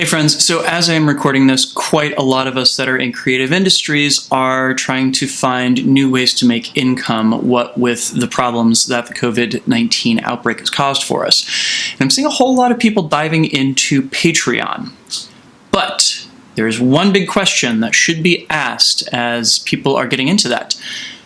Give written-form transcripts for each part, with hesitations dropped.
Hey friends, so as I'm recording this, quite a lot of us that are in creative industries are trying to find new ways to make income, what with the problems that the COVID-19 outbreak has caused for us. And I'm seeing a whole lot of people diving into Patreon. But there's one big question that should be asked as people are getting into that.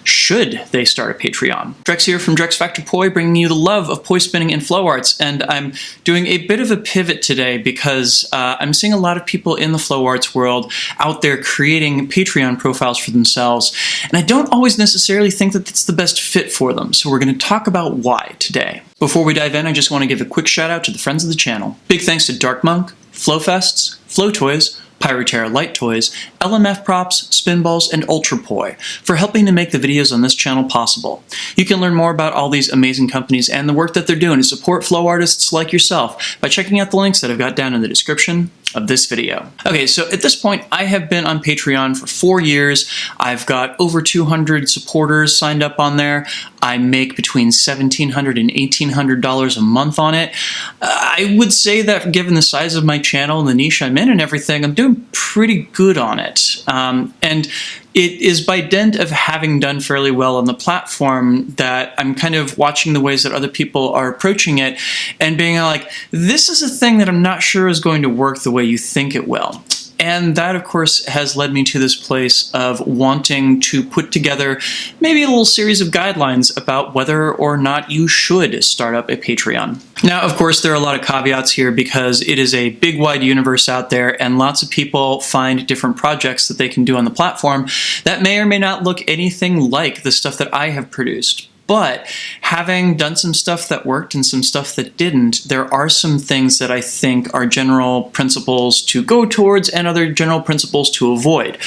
Should they start a Patreon? Drex here from Drex Factor Poi, bringing you the love of poi spinning and flow arts, and I'm doing a bit of a pivot today because I'm seeing a lot of people in the flow arts world out there creating Patreon profiles for themselves, and I don't always necessarily think that that's the best fit for them, so we're going to talk about why today. Before we dive in, I just want to give a quick shout out to the friends of the channel. Big thanks to Dark Monk, Flowfests, Flow Toys, Pyroterra Light Toys, LMF Props, Spinballs, and Ultrapoi for helping to make the videos on this channel possible. You can learn more about all these amazing companies and the work that they're doing to support flow artists like yourself by checking out the links that I've got down in the description of this video. Okay, so at this point, I have been on Patreon for 4 years. I've got over 200 supporters signed up on there. I make between $1,700 and $1,800 a month on it. I would say that given the size of my channel and the niche I'm in and everything, I'm doing pretty good on it. And it is by dint of having done fairly well on the platform that I'm kind of watching the ways that other people are approaching it and being like, this is a thing that I'm not sure is going to work the way you think it will. And that, of course, has led me to this place of wanting to put together maybe a little series of guidelines about whether or not you should start up a Patreon. Now, of course, there are a lot of caveats here because it is a big, wide universe out there, and lots of people find different projects that they can do on the platform that may or may not look anything like the stuff that I have produced. But having done some stuff that worked and some stuff that didn't, there are some things that I think are general principles to go towards and other general principles to avoid.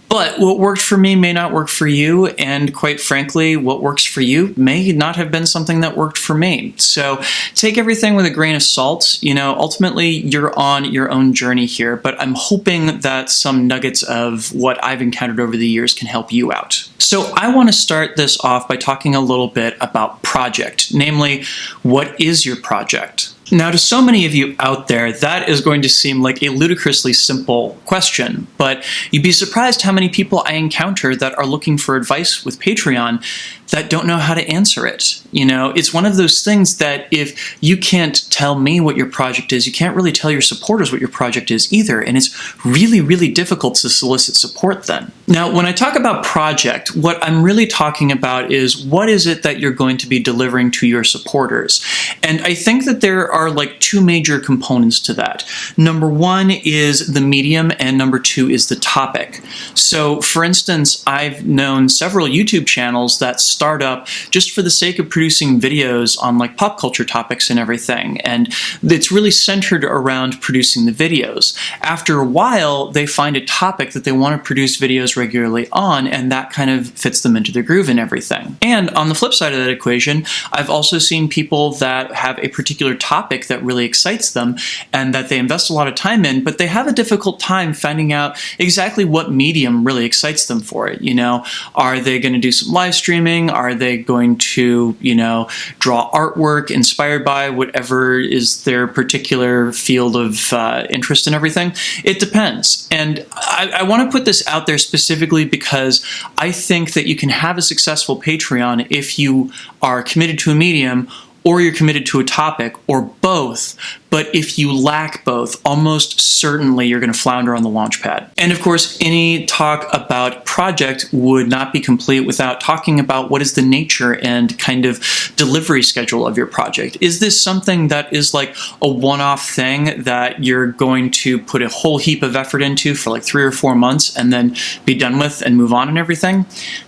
But what worked for me may not work for you, and quite frankly, what works for you may not have been something that worked for me. So take everything with a grain of salt. You know, ultimately, you're on your own journey here, but I'm hoping that some nuggets of what I've encountered over the years can help you out. So I want to start this off by talking a little bit about project, namely, what is your project? Now, to so many of you out there, that is going to seem like a ludicrously simple question, but you'd be surprised how many people I encounter that are looking for advice with Patreon that don't know how to answer it. You know, it's one of those things that if you can't tell me what your project is, you can't really tell your supporters what your project is either, and it's really, really difficult to solicit support then. Now, when I talk about project, what I'm really talking about is what is it that you're going to be delivering to your supporters? And I think that there are like two major components to that. Number one is the medium, and number two is the topic. So, for instance, I've known several YouTube channels that start up just for the sake of producing videos on like pop culture topics and everything, and it's really centered around producing the videos. After a while, they find a topic that they want to produce videos regularly on, and that kind of fits them into their groove and everything. And on the flip side of that equation, I've also seen people that have a particular topic that really excites them and that they invest a lot of time in, but they have a difficult time finding out exactly what medium really excites them for it. You know, are they going to do some live streaming? Are they going to, you know, draw artwork inspired by whatever is their particular field of interest and everything? It depends. And I want to put this out there specifically because I think that you can have a successful Patreon if you are committed to a medium, or you're committed to a topic, or both. But if you lack both, almost certainly you're going to flounder on the launch pad. And of course, any talk about project would not be complete without talking about what is the nature and kind of delivery schedule of your project. Is this something that is like a one-off thing that you're going to put a whole heap of effort into for like 3 or 4 months and then be done with and move on and everything?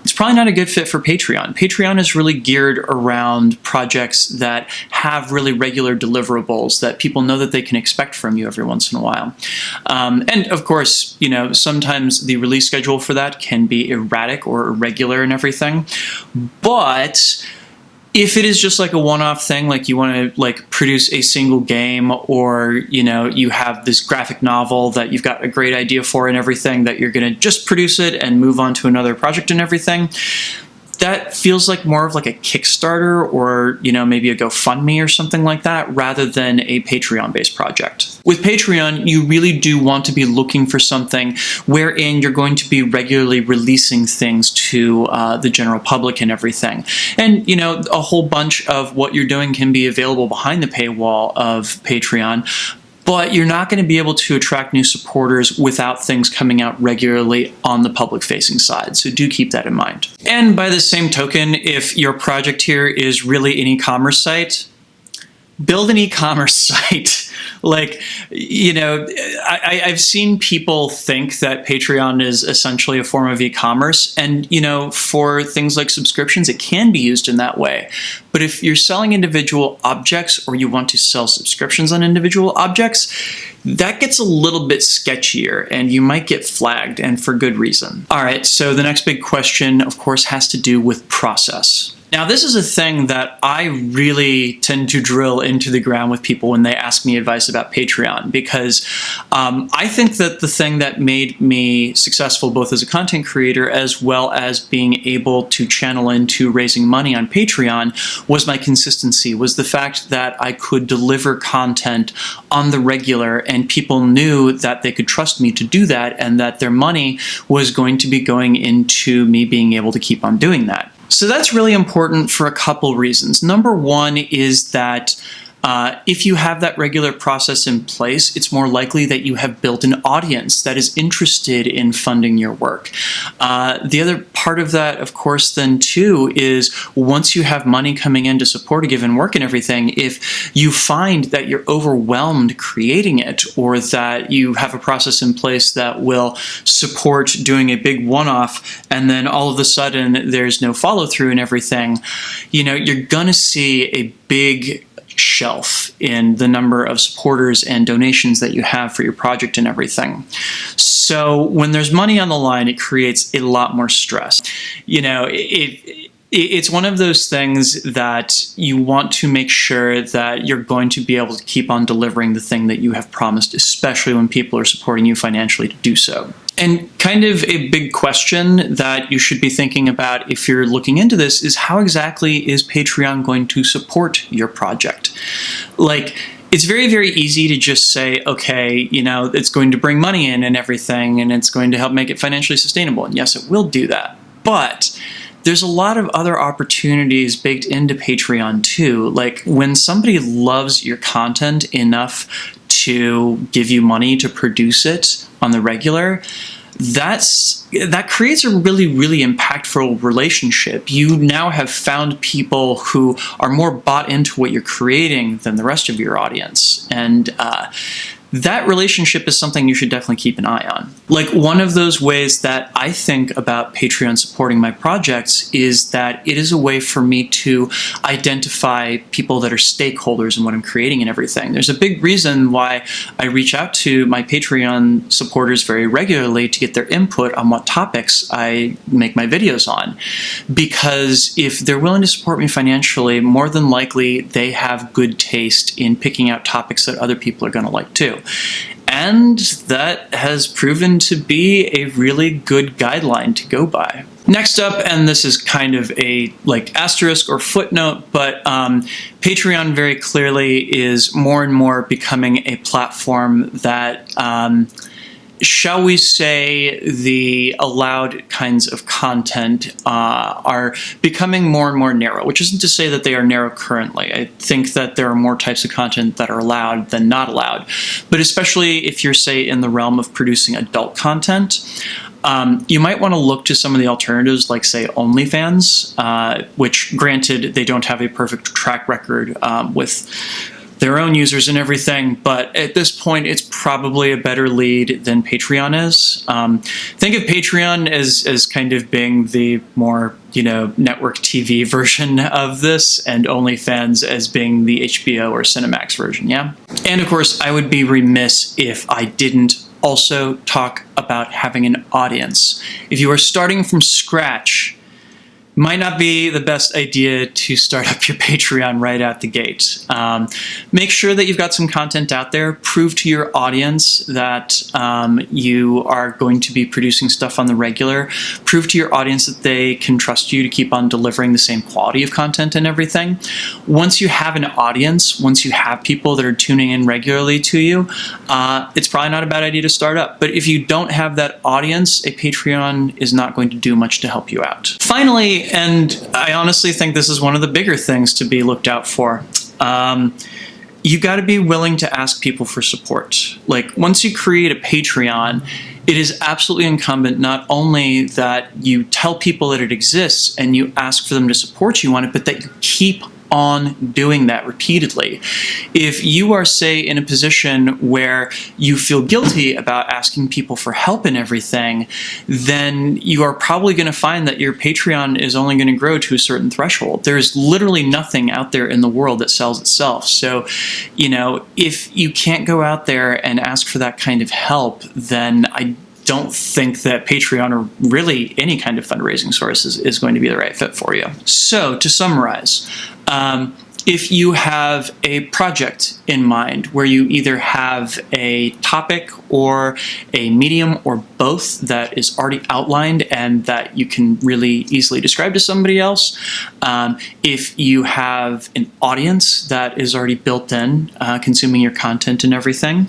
It's probably not a good fit for Patreon. Patreon is really geared around projects that have really regular deliverables that people know that they can expect from you every once in a while. And of course, you know, sometimes the release schedule for that can be erratic or irregular and everything. But if it is just like a one-off thing, like you want to like produce a single game, or, you know, you have this graphic novel that you've got a great idea for and everything, that you're going to just produce it and move on to another project and everything, that feels like more of like a Kickstarter or, maybe a GoFundMe or something like that, rather than a Patreon-based project. With Patreon, you really do want to be looking for something wherein you're going to be regularly releasing things to the general public and everything. And, a whole bunch of what you're doing can be available behind the paywall of Patreon, but you're not going to be able to attract new supporters without things coming out regularly on the public-facing side. So do keep that in mind. And by the same token, if your project here is really an e-commerce site, build an e-commerce site. I've seen people think that Patreon is essentially a form of e-commerce, and, for things like subscriptions, it can be used in that way. But if you're selling individual objects or you want to sell subscriptions on individual objects, that gets a little bit sketchier and you might get flagged, and for good reason. All right, so the next big question, of course, has to do with process. Now, this is a thing that I really tend to drill into the ground with people when they ask me advice about Patreon, because I think that the thing that made me successful both as a content creator as well as being able to channel into raising money on Patreon was my consistency, was the fact that I could deliver content on the regular and people knew that they could trust me to do that and that their money was going to be going into me being able to keep on doing that. So that's really important for a couple reasons. Number one is that if you have that regular process in place, it's more likely that you have built an audience that is interested in funding your work. The other part of that, of course, then too, is once you have money coming in to support a given work and everything, if you find that you're overwhelmed creating it, or that you have a process in place that will support doing a big one-off, and then all of a sudden there's no follow-through and everything, you're gonna see a big shelf in the number of supporters and donations that you have for your project and everything. So when there's money on the line, it creates a lot more stress. It's one of those things that you want to make sure that you're going to be able to keep on delivering the thing that you have promised, especially when people are supporting you financially to do so. And kind of a big question that you should be thinking about if you're looking into this is, how exactly is Patreon going to support your project? It's very, very easy to just say, okay, it's going to bring money in and everything, and it's going to help make it financially sustainable. And yes, it will do that. But there's a lot of other opportunities baked into Patreon too. Like when somebody loves your content enough to give you money to produce it on the regular, that creates a really, really impactful relationship. You now have found people who are more bought into what you're creating than the rest of your audience. And that relationship is something you should definitely keep an eye on. One of those ways that I think about Patreon supporting my projects is that it is a way for me to identify people that are stakeholders in what I'm creating and everything. There's a big reason why I reach out to my Patreon supporters very regularly to get their input on what topics I make my videos on. Because if they're willing to support me financially, more than likely they have good taste in picking out topics that other people are going to like too. And that has proven to be a really good guideline to go by. Next up, and this is kind of a asterisk or footnote, but Patreon very clearly is more and more becoming a platform that shall we say, the allowed kinds of content are becoming more and more narrow, which isn't to say that they are narrow currently. I think that there are more types of content that are allowed than not allowed. But especially if you're, say, in the realm of producing adult content, you might want to look to some of the alternatives, like, say, OnlyFans, which, granted, they don't have a perfect track record with their own users and everything, but at this point, it's probably a better lead than Patreon is. Think of Patreon as kind of being the more, network TV version of this, and OnlyFans as being the HBO or Cinemax version, yeah? And of course, I would be remiss if I didn't also talk about having an audience. If you are starting from scratch, Might not be the best idea to start up your Patreon right out the gate. Make sure that you've got some content out there. Prove to your audience that you are going to be producing stuff on the regular. Prove to your audience that they can trust you to keep on delivering the same quality of content and everything. Once you have an audience, once you have people that are tuning in regularly to you, it's probably not a bad idea to start up. But if you don't have that audience, a Patreon is not going to do much to help you out. Finally, and I honestly think this is one of the bigger things to be looked out for, you got to be willing to ask people for support. Like, once you create a Patreon, it is absolutely incumbent not only that you tell people that it exists and you ask for them to support you on it, but that you keep on doing that repeatedly. If you are, say, in a position where you feel guilty about asking people for help and everything, then you are probably going to find that your Patreon is only going to grow to a certain threshold. There's literally nothing out there in the world that sells itself. So, you know, if you can't go out there and ask for that kind of help, then I don't think that Patreon or really any kind of fundraising source is going to be the right fit for you. So, to summarize, if you have a project in mind where you either have a topic or a medium or both that is already outlined and that you can really easily describe to somebody else, if you have an audience that is already built in, consuming your content and everything,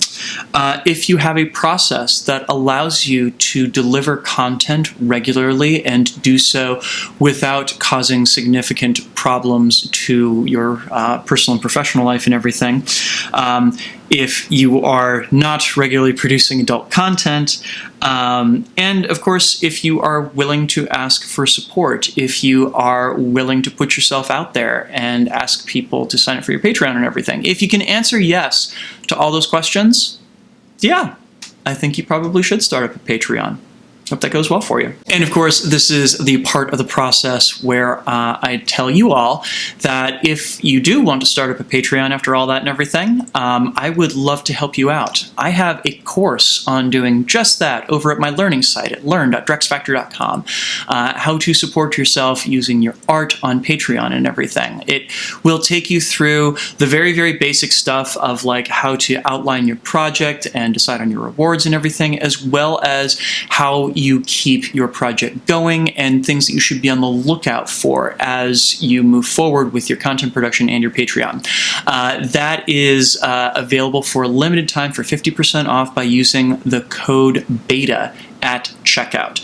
if you have a process that allows you to deliver content regularly and do so without causing significant problems to your personal and professional life and everything, if you are not regularly producing adult content, and of course, if you are willing to ask for support, if you are willing to put yourself out there and ask people to sign up for your Patreon and everything. If you can answer yes to all those questions, yeah, I think you probably should start up a Patreon. Hope that goes well for you. And of course, this is the part of the process where I tell you all that if you do want to start up a Patreon after all that and everything, I would love to help you out. I have a course on doing just that over at my learning site at learn.drexfactor.com, how to support yourself using your art on Patreon and everything. It will take you through the very, very basic stuff of like how to outline your project and decide on your rewards and everything, as well as how you keep your project going and things that you should be on the lookout for as you move forward with your content production and your Patreon. That is available for a limited time for 50% off by using the code BETA at checkout.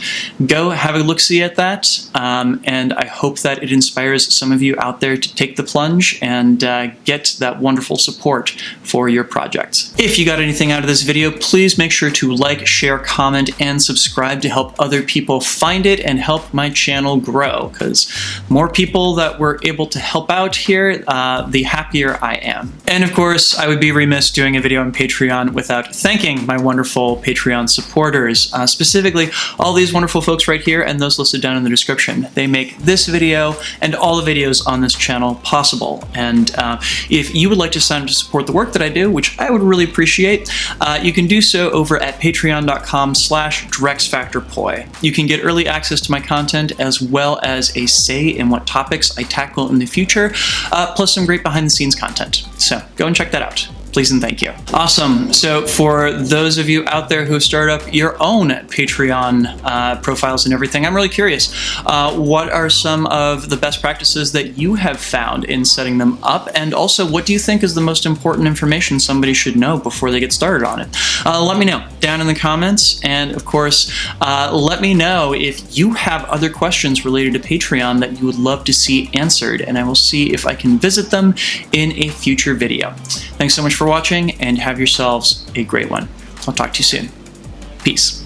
Go have a look-see at that, and I hope that it inspires some of you out there to take the plunge and get that wonderful support for your projects. If you got anything out of this video, please make sure to like, share, comment, and subscribe to help other people find it and help my channel grow, because more people that we're able to help out here, the happier I am. And of course, I would be remiss doing a video on Patreon without thanking my wonderful Patreon supporters, specifically all these wonderful folks right here and those listed down in the description. They make this video and all the videos on this channel possible. And if you would like to sign up to support the work that I do, which I would really appreciate, you can do so over at patreon.com/DrexFactorPoi. You can get early access to my content as well as a say in what topics I tackle in the future, plus some great behind the scenes content. So go and check that out. Please and thank you. Awesome. So for those of you out there who start up your own Patreon profiles and everything, I'm really curious. What are some of the best practices that you have found in setting them up? And also, what do you think is the most important information somebody should know before they get started on it? Let me know down in the comments. And of course, let me know if you have other questions related to Patreon that you would love to see answered, and I will see if I can visit them in a future video. Thanks so much for watching, and have yourselves a great one. I'll talk to you soon. Peace.